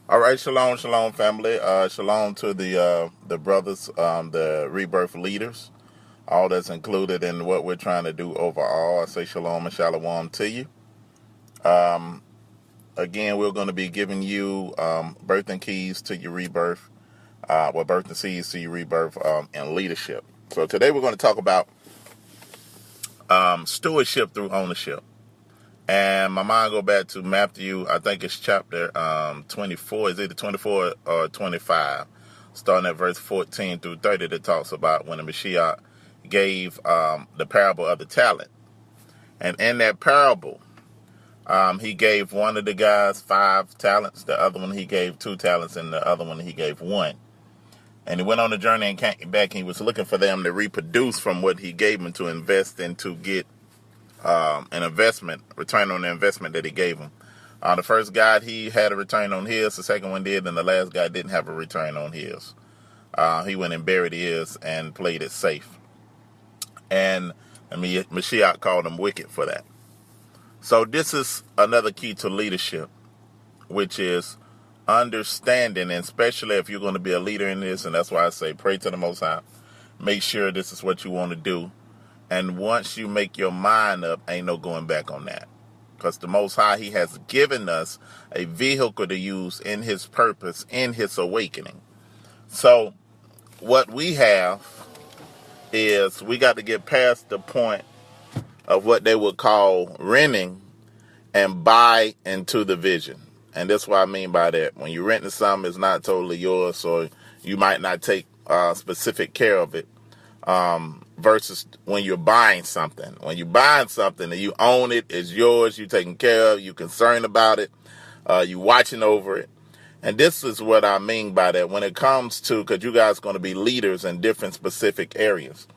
All right, shalom, shalom, family. Shalom to the brothers, the Rebirth leaders, all that's included in what we're trying to do overall. I say shalom and shalom to you. Again, we're going to be giving you birthing keys to your rebirth, birthing seeds to your rebirth and leadership. So today we're going to talk about stewardship through ownership. And my mind go back to Matthew, I think it's chapter 24. Is it 24 or 25? Starting at verse 14 through 30 that talks about when the Mashiach gave the parable of the talent. And in that parable, he gave one of the guys 5 talents. The other one he gave 2 talents, and the other one he gave 1. And he went on a journey and came back, and he was looking for them to reproduce from what he gave them to invest and to get an investment, return on the investment that he gave him. The first guy, he had a return on his. The second one did, and the last guy didn't have a return on his. He went and buried his and played it safe. And Mashiach called him wicked for that. So this is another key to leadership, which is understanding, and especially if you're going to be a leader in this, and that's why I say pray to the Most High. Make sure this is what you want to do. And once you make your mind up, ain't no going back on that. Because the Most High, he has given us a vehicle to use in his purpose, in his awakening. So what we have is we got to get past the point of what they would call renting and buy into the vision. And that's what I mean by that. When you're renting something, it's not totally yours, or you might not take specific care of it. Versus when you're buying something. When you're buying something and you own it, it's yours, you're taking care of, you're concerned about it, you're watching over it. And this is what I mean by that when it comes to, because you guys are going to be leaders in different specific areas.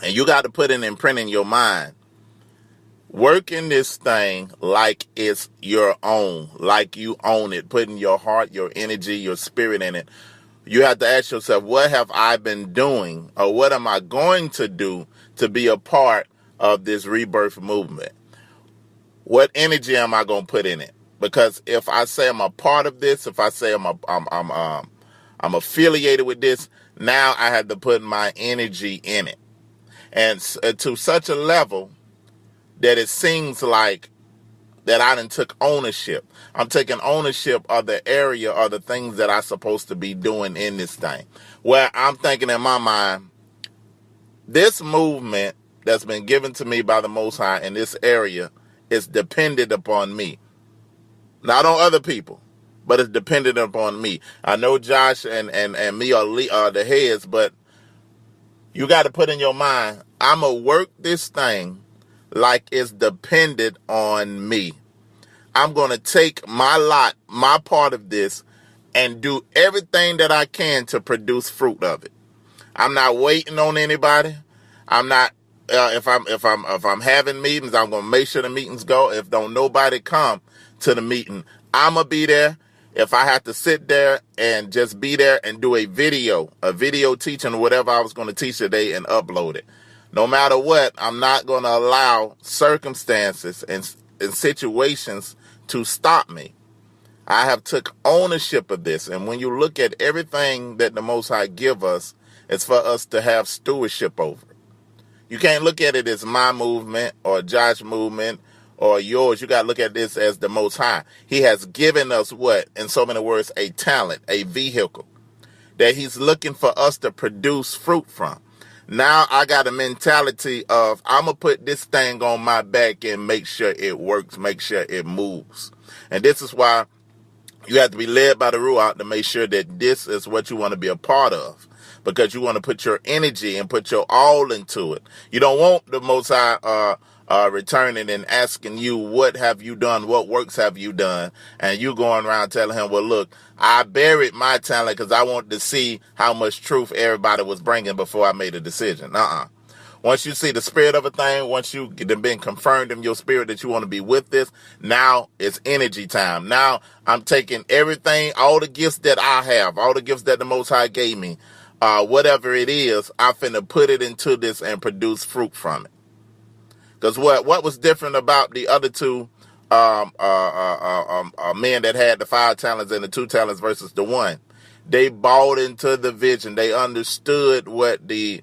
And you got to put an imprint in your mind. Working this thing like it's your own, like you own it, putting your heart, your energy, your spirit in it. You have to ask yourself, what have I been doing, or what am I going to do to be a part of this rebirth movement? What energy am I going to put in it? Because if I say I'm a part of this, if I say I'm affiliated with this, now I have to put my energy in it, and to such a level that it seems like that I done took ownership. I'm taking ownership of the area or the things that I'm supposed to be doing in this thing. Where I'm thinking in my mind, this movement that's been given to me by the Most High in this area is dependent upon me. Not on other people, but it's dependent upon me. I know Josh and me are the heads, but you got to put in your mind, I'm going to work this thing like it's dependent on me. I'm going to take my lot, my part of this, and do everything that I can to produce fruit of it. I'm not waiting on anybody. I'm not. If I'm having meetings, I'm going to make sure the meetings go. If don't nobody come to the meeting, I'm gonna be there. If I have to sit there and just be there and do a video teaching or whatever I was going to teach today and upload it. No matter what, I'm not going to allow circumstances and situations to stop me. I have took ownership of this. And when you look at everything that the Most High give us, it's for us to have stewardship over it. You can't look at it as my movement or Josh's movement or yours. You got to look at this as the Most High. He has given us what? In so many words, a talent, a vehicle that he's looking for us to produce fruit from. Now I got a mentality of I'm going to put this thing on my back and make sure it works, make sure it moves. And this is why you have to be led by the Ruach to make sure that this is what you want to be a part of, because you want to put your energy and put your all into it. You don't want the Most High returning and asking you, what have you done? What works have you done? And you going around telling him, well, look, I buried my talent because I wanted to see how much truth everybody was bringing before I made a decision. Once you see the spirit of a thing, once you get been confirmed in your spirit that you want to be with this, now it's energy time. Now I'm taking everything, all the gifts that I have, all the gifts that the Most High gave me, whatever it is, I'm finna put it into this and produce fruit from it. Because what was different about the other two men that had the 5 talents and the 2 talents versus the 1. They bought into the vision. They understood what the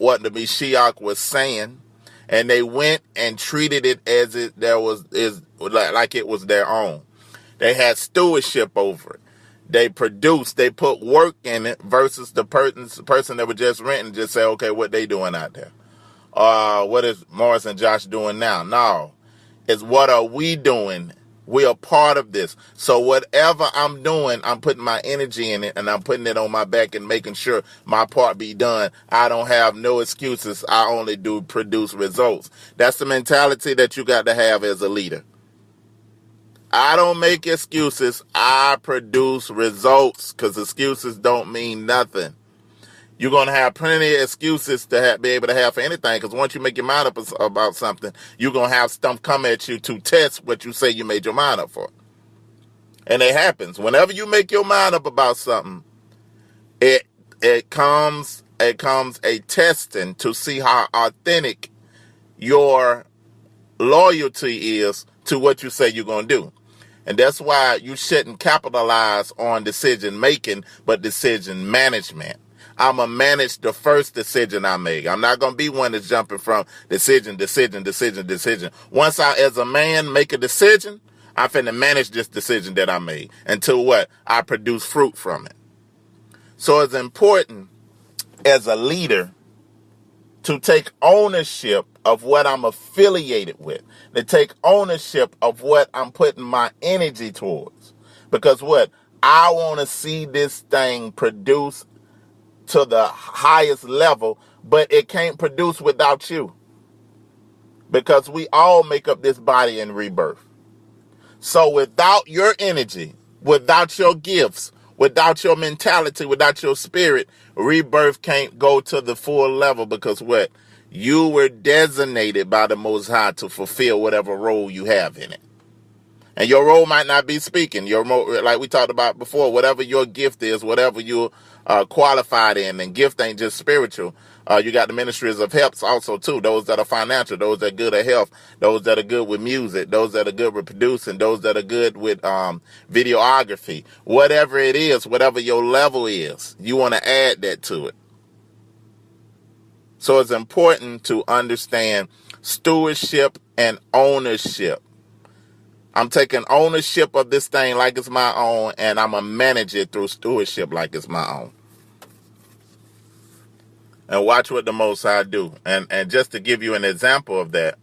Mashiach was saying, and they went and treated it as like it was their own. They had stewardship over it. They produced, they put work in it versus the person that was just renting just say, okay, what they doing out there? What is Morris and Josh doing now? No, it's what are we doing? We are part of this. So whatever I'm doing, I'm putting my energy in it, and I'm putting it on my back and making sure my part be done. I don't have no excuses. I only do produce results. That's the mentality that you got to have as a leader. I don't make excuses. I produce results, because excuses don't mean nothing. You're going to have plenty of excuses to be able to have for anything, because once you make your mind up about something, you're going to have stuff come at you to test what you say you made your mind up for. And it happens. Whenever you make your mind up about something, it comes a testing to see how authentic your loyalty is to what you say you're going to do. And that's why you shouldn't capitalize on decision making, but decision management. I'm going to manage the first decision I make. I'm not going to be one that's jumping from decision. Once I, as a man, make a decision, I'm finna manage this decision that I made until what? I produce fruit from it. So it's important as a leader to take ownership of what I'm affiliated with, to take ownership of what I'm putting my energy towards. Because what? I want to see this thing produce to the highest level, but it can't produce without you. Because we all make up this body in rebirth. So without your energy, without your gifts, without your mentality, without your spirit, rebirth can't go to the full level, because what? You were designated by the Most High to fulfill whatever role you have in it. And your role might not be speaking. Like we talked about before, whatever your gift is, whatever you're qualified in, and gift ain't just spiritual. You got the ministries of helps also too. Those that are financial, those that are good at health, those that are good with music, those that are good with producing, those that are good with videography. Whatever it is, whatever your level is, you want to add that to it. So it's important to understand stewardship and ownership. I'm taking ownership of this thing like it's my own, and I'm going to manage it through stewardship like it's my own. And watch what the Most High do. And just to give you an example of that,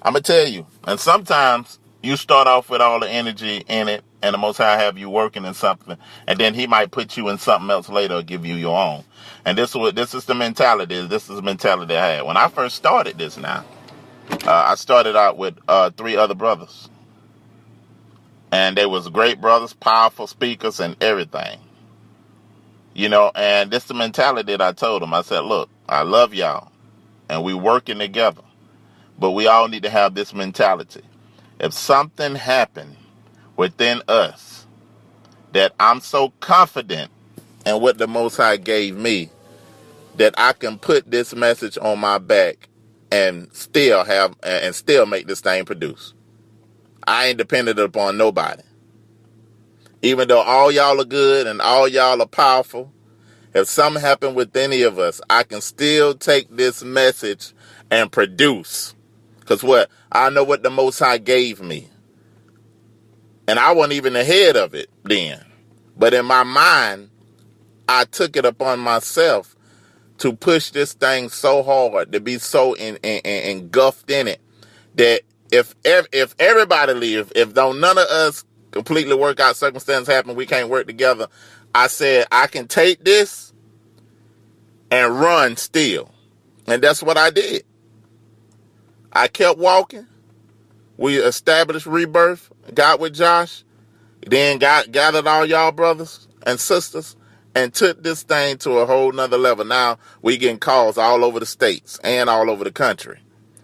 I'm going to tell you, and sometimes you start off with all the energy in it, and the Most High have you working in something, and then he might put you in something else later or give you your own. And this is the mentality. This is the mentality I had. When I first started this now, I started out with 3 other brothers. And they was great brothers, powerful speakers, and everything. You know, and this is the mentality that I told them. I said, look, I love y'all, and we working together. But we all need to have this mentality. If something happened within us that I'm so confident in what the Most High gave me, that I can put this message on my back and still make this thing produce. I ain't dependent upon nobody. Even though all y'all are good and all y'all are powerful, if something happened with any of us, I can still take this message and produce. Because what? I know what the Most High gave me. And I wasn't even ahead of it then. But in my mind, I took it upon myself to push this thing so hard, to be so engulfed in it, that if everybody leave, if don't none of us completely work out, circumstances happen, we can't work together, I said, I can take this and run still. And that's what I did. I kept walking. We established Rebirth, got with Josh, then gathered all y'all brothers and sisters, and took this thing to a whole nother level. Now we getting calls all over the states and all over the country.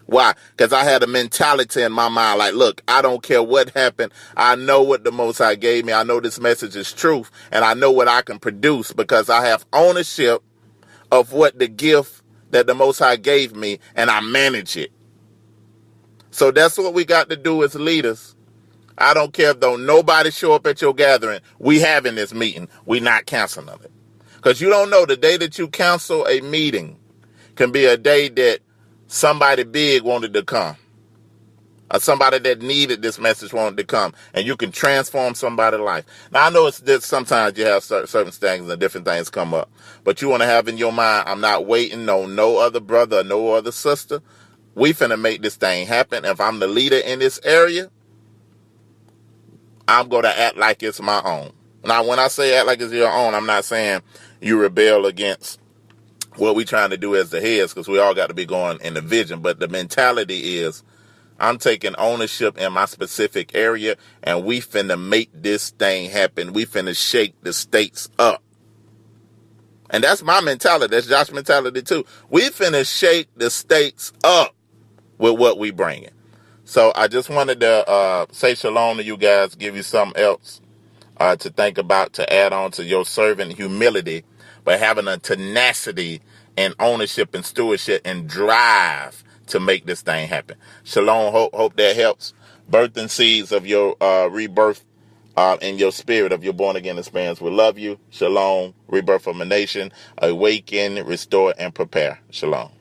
Why? Because I had a mentality in my mind like, look, I don't care what happened. I know what the Most High gave me. I know this message is truth, and I know what I can produce because I have ownership of what the gift that the Most High gave me, and I manage it. So that's what we got to do as leaders. I don't care if don't nobody show up at your gathering. We having this meeting. We not canceling it. Because you don't know, the day that you cancel a meeting can be a day that somebody big wanted to come. Or somebody that needed this message wanted to come. And you can transform somebody's life. Now, I know it's that sometimes you have certain things and different things come up. But you want to have in your mind, I'm not waiting on no other brother or no other sister. We finna make this thing happen. If I'm the leader in this area, I'm going to act like it's my own. Now, when I say act like it's your own, I'm not saying you rebel against what we trying to do as the heads, because we all got to be going in the vision. But the mentality is, I'm taking ownership in my specific area, and we finna make this thing happen. We finna shake the states up. And that's my mentality. That's Josh's mentality too. We finna shake the states up with what we bringing. So I just wanted to say shalom to you guys, give you something else to think about, to add on to your servant humility, but having a tenacity and ownership and stewardship and drive to make this thing happen. Shalom, hope that helps. Birthing seeds of your rebirth in your spirit of your born again experience. We love you. Shalom, rebirth of a nation, awaken, restore, and prepare. Shalom.